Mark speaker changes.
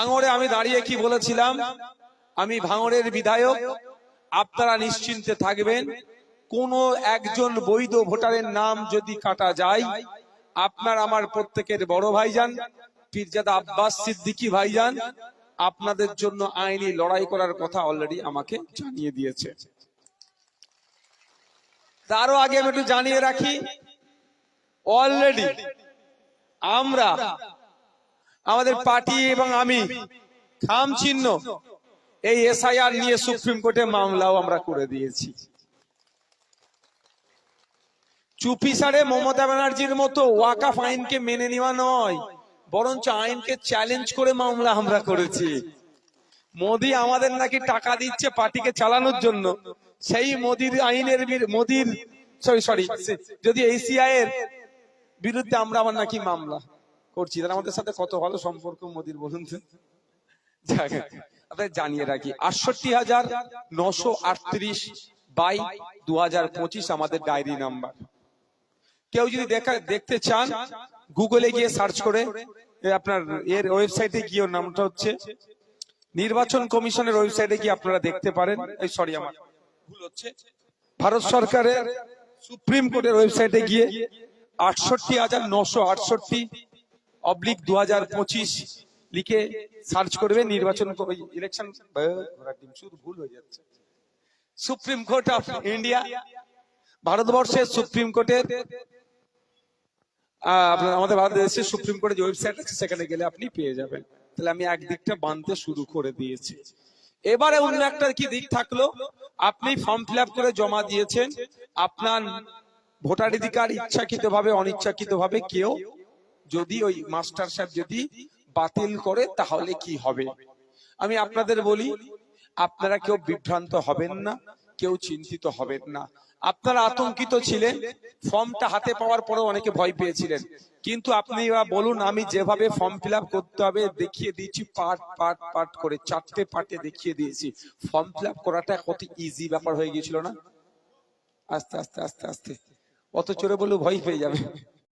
Speaker 1: ভাঙড়ে আমি দাঁড়িয়ে কি বলেছিলাম, আমি ভাঙড়ের বিধায়ক, আপনারা নিশ্চিন্তে থাকবেন, কোন একজন বৈধ ভোটারের নাম যদি কাটা যায়, আপনার আমার প্রত্যেকের বড় ভাইজান পীরজাদা আব্বাস সিদ্দিকী ভাইজান আপনাদের জন্য আইনি লড়াই করার কথা অলরেডি আমাকে জানিয়ে দিয়েছে। তারও আগে আমি একটু জানিয়ে রাখি, অলরেডি আমরা আমাদের পার্টি এবং আমি খাম চিহ্ন এই এসআইআর নিয়ে সুপ্রিম কোর্টে মামলাও আমরা করে দিয়েছি। চুপি সারে মমতা ব্যানার্জির মতো ওয়াকাফ আইনকে মেনে নেওয়া নয়, বরঞ্চ আইনকে চ্যালেঞ্জ করে মামলা আমরা করেছি। মোদি আমাদের নাকি টাকা দিচ্ছে পার্টিকে চালানোর জন্য, সেই মোদির আইনের মোদির সরি যদি এসিআই এর বিরুদ্ধে আমরা আবার নাকি মামলা করছি। তাহলে আমাদের সাথে কত ভালো সম্পর্ক মোদির বলুন তো। আপনাদের জানিয়ে রাখি 68,938/2025 আমাদের ডায়েরি নাম্বার। কেউ যদি দেখতে চান গুগলে গিয়ে সার্চ করে আপনার এর ওয়েবসাইটে গিয়ে, নামটা হচ্ছে নির্বাচন কমিশনের ওয়েবসাইটে গিয়ে আপনারা দেখতে পারেন। এই সরি আমার ভুল হচ্ছে, ভারত সরকারের সুপ্রিম কোর্টের ওয়েবসাইটে গিয়ে 68,968/2025 লিখে সার্চ করবে নির্বাচন ইলেকশন, শুধু ভুল হয়ে যাচ্ছে, সুপ্রিম কোর্ট অফ ইন্ডিয়া, ভারতবর্ষের সুপ্রিম কোর্টের আমাদের বাংলাদেশের সুপ্রিম কোর্টের যে ওয়েবসাইট আছে সেখানে গেলে আপনি পেয়ে যাবেন। তাহলে আমি একদিকটা বানতে শুরু করে দিয়েছি। এবারে অন্য একটা কি দিক থাকলো, আপনি ফর্ম ফিল আপ করে জমা দিয়েছেন, আপনার ভোটাধিকার ইচ্ছাকৃত ভাবে অনিচ্ছাকৃত ভাবে কেউ যদি ওই মাস্টার সাহেব যদি বাতিল করে তাহলে কি হবে। আমি আপনাদের বলি, আপনারা কেউ বিভ্রান্ত হবেন না, কেউ চিন্তিত হবেন না। আপনারা আতঙ্কিত ছিলেন, ফর্মটা হাতে পাওয়ার পরেও অনেকে ভয় পেয়েছিলেন, কিন্তু আপনি বলুন, আমি যেভাবে ফর্ম ফিল আপ করতে হবে দেখিয়ে দিয়েছি, পার্ট করে 4টে পার্টে দেখিয়ে দিয়েছি। ফর্ম ফিল আপ করাটা কত ইজি ব্যাপার হয়ে গিয়েছিল না। আস্তে আস্তে আস্তে আস্তে অত চোরে বলে ভয় পেয়ে যাবে।